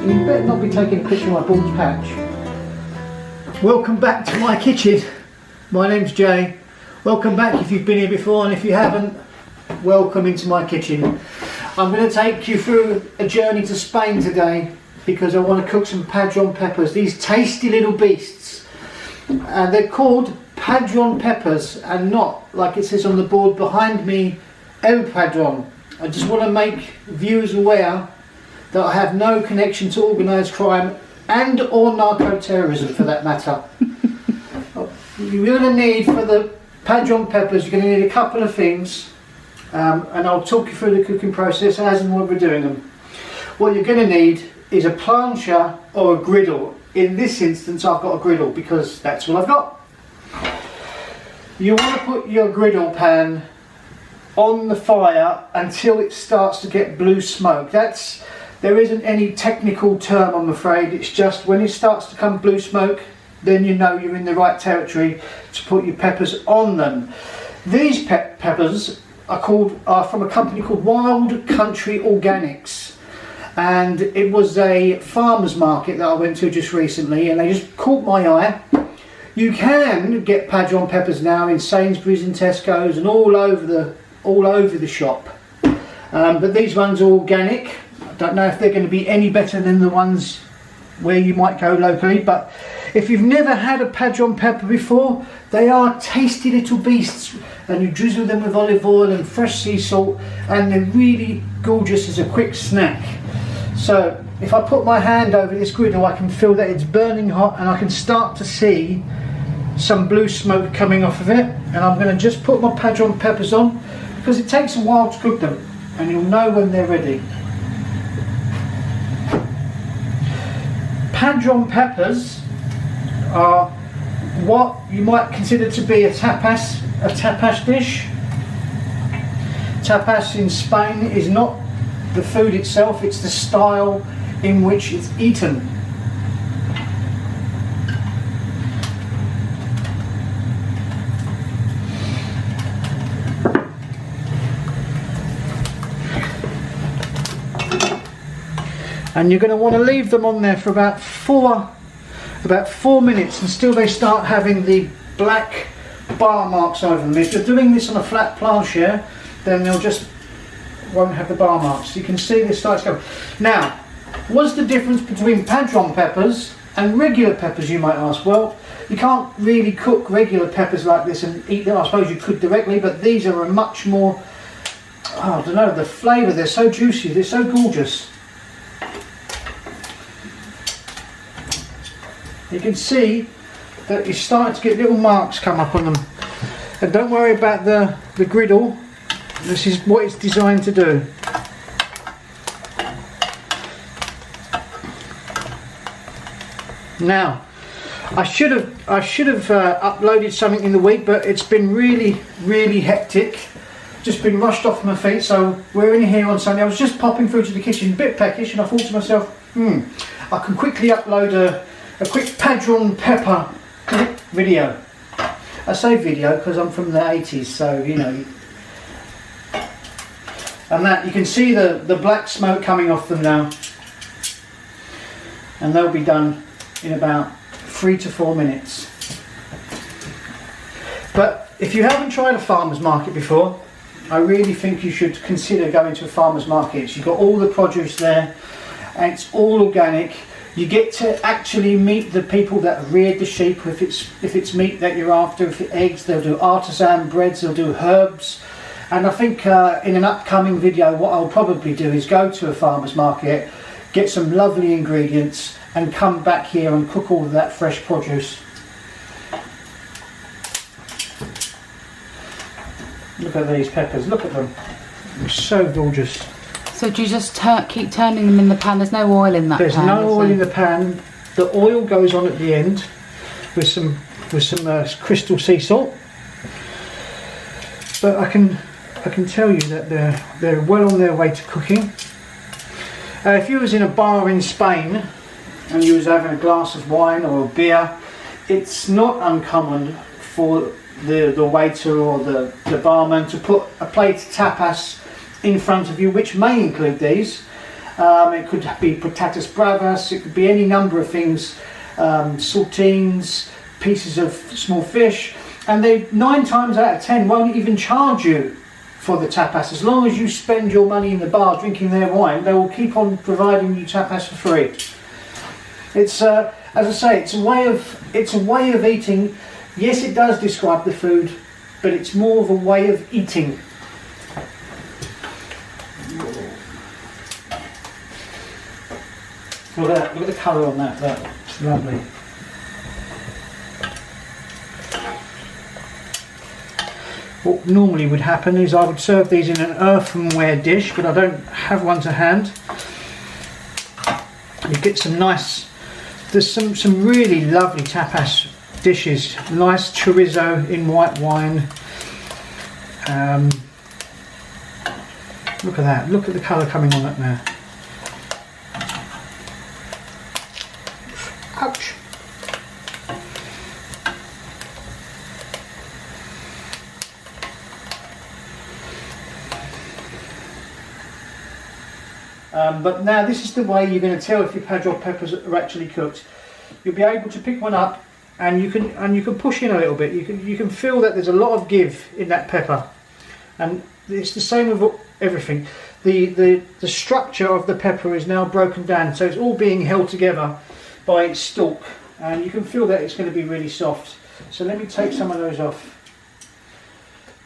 You better not be taking a picture of my bald patch. Welcome back to my kitchen. My name's Jay. Welcome back if you've been here before, and if you haven't, welcome into my kitchen. I'm going to take you through a journey to Spain today because I want to cook some Padron peppers, these tasty little beasts. And they're called Padron peppers and not, like it says on the board behind me, El Padron. I just want to make viewers aware that I have no connection to organised crime and or narco-terrorism for that matter. You're going to need, for the Padron peppers, you're going to need a couple of things, and I'll talk you through the cooking process as and when we're doing them. What you're going to need is a plancha or a griddle. In this instance I've got a griddle because that's what I've got. You want to put your griddle pan on the fire until it starts to get blue smoke. There isn't any technical term, I'm afraid. It's just when it starts to come blue smoke, then you know you're in the right territory to put your peppers on them. These peppers are from a company called Wild Country Organics, and it was a farmer's market that I went to just recently, and they just caught my eye. You can get Padron peppers now in Sainsbury's and Tesco's and all over the shop, but these ones are organic. I don't know if they're going to be any better than the ones where you might go locally, but if you've never had a Padron pepper before, they are tasty little beasts, and you drizzle them with olive oil and fresh sea salt, and they're really gorgeous as a quick snack. So if I put my hand over this griddle, I can feel that it's burning hot, and I can start to see some blue smoke coming off of it. And I'm going to just put my Padron peppers on because it takes a while to cook them, and you'll know when they're ready. Padron peppers are what you might consider to be a tapas dish. Tapas in Spain is not the food itself, it's the style in which it's eaten. And you're going to want to leave them on there for about 4 minutes until they start having the black bar marks over them. If you're doing this on a flat plancha, then they'll just won't have the bar marks. You can see this starts going. Now, what's the difference between Padron peppers and regular peppers, you might ask? Well, you can't really cook regular peppers like this and eat them. I suppose you could directly, but these are a much more, I don't know, the flavour, they're so juicy, they're so gorgeous. You can see that you're starting to get little marks come up on them. And don't worry about the griddle. This is what it's designed to do. Now, I should have uploaded something in the week, but it's been really hectic. Just been rushed off my feet, so we're in here on Sunday. I was just popping through to the kitchen, a bit peckish, and I thought to myself, I can quickly upload a quick Padron pepper video. I say video because I'm from the 80s, so you know. And that, you can see the black smoke coming off them now. And they'll be done in about 3 to 4 minutes. But if you haven't tried a farmer's market before, I really think you should consider going to a farmer's market. You've got all the produce there, and it's all organic. You get to actually meet the people that reared the sheep. If it's meat that you're after, if it's eggs, they'll do artisan breads, they'll do herbs. And I think in an upcoming video, what I'll probably do is go to a farmer's market, get some lovely ingredients, and come back here and cook all of that fresh produce. Look at these peppers, look at them. They're so gorgeous. So do you just keep turning them in the pan? There's no oil in that pan? There's no oil in the pan. The oil goes on at the end with some crystal sea salt. But I can tell you that they're well on their way to cooking. If you was in a bar in Spain and you was having a glass of wine or a beer, it's not uncommon for the waiter or the barman to put a plate of tapas in front of you, which may include these, It could be patatas bravas, it could be any number of things, saltines, pieces of small fish, and they 9 times out of 10 won't even charge you for the tapas. As long as you spend your money in the bar drinking their wine, they will keep on providing you tapas for free. It's as I say, it's a way of eating. Yes, it does describe the food, but it's more of a way of eating. Look at that, look at the colour on that, look, it's lovely. What normally would happen is I would serve these in an earthenware dish, but I don't have one to hand. You get some nice, there's some really lovely tapas dishes. Nice chorizo in white wine. Look at that, look at the colour coming on that now. Ouch! But now this is the way you're going to tell if your Padron peppers are actually cooked. You'll be able to pick one up, and you can push in a little bit. You can feel that there's a lot of give in that pepper, and it's the same with everything. The structure of the pepper is now broken down, so it's all being held together by its stalk, and you can feel that it's going to be really soft. So let me take some of those off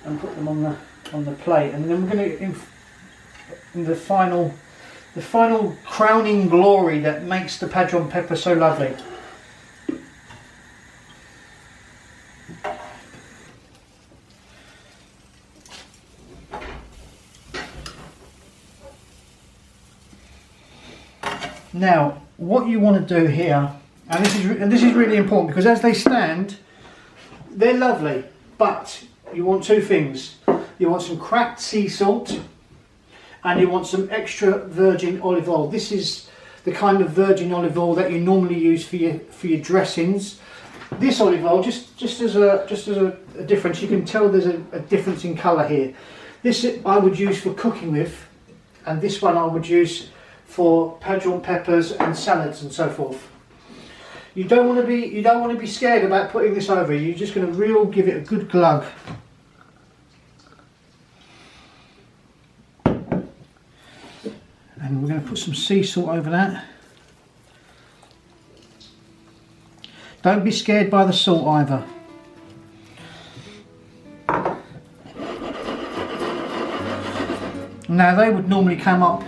and put them on the plate, and then we're going to in the final crowning glory that makes the Padron pepper so lovely. Now, what you want to do here, and this is really important, because as they stand, they're lovely, but you want 2 things. You want some cracked sea salt, and you want some extra virgin olive oil. This is the kind of virgin olive oil that you normally use for your dressings. This olive oil, just as a difference, you can tell there's a difference in colour here. This I would use for cooking with, and this one I would use for Padron peppers and salads and so forth. You don't want to be scared about putting this over. You're just going to give it a good glug. And we're going to put some sea salt over that. Don't be scared by the salt either. Now they would normally come up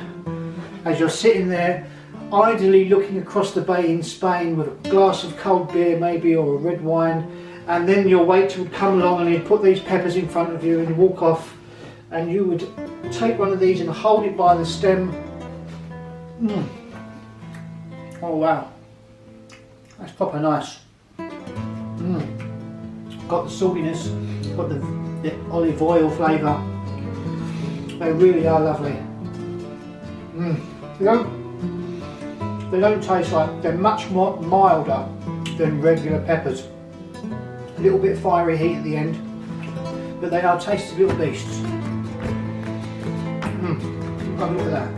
as you're sitting there idly looking across the bay in Spain with a glass of cold beer maybe, or a red wine, and then your waiter would come along and he'd put these peppers in front of you and walk off, and you would take one of these and hold it by the stem. Oh wow, that's proper nice. Got the saltiness, got the olive oil flavour. They really are lovely. They don't taste like, they're much more milder than regular peppers. A little bit fiery heat at the end, but they are tasty little beasts. Have a look at that.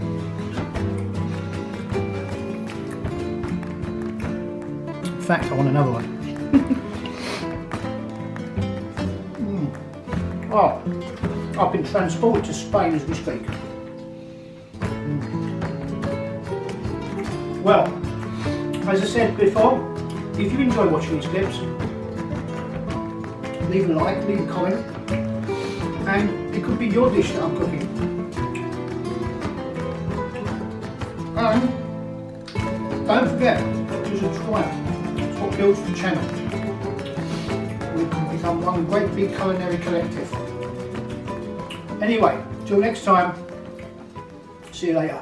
In fact, I want another one. Oh, I've been transported to Spain as we speak. Well, as I said before, if you enjoy watching these clips, leave a like, leave a comment, and it could be your dish that I'm cooking. And don't forget to subscribe. It's what builds the channel. We can become one great big culinary collective. Anyway, till next time, see you later.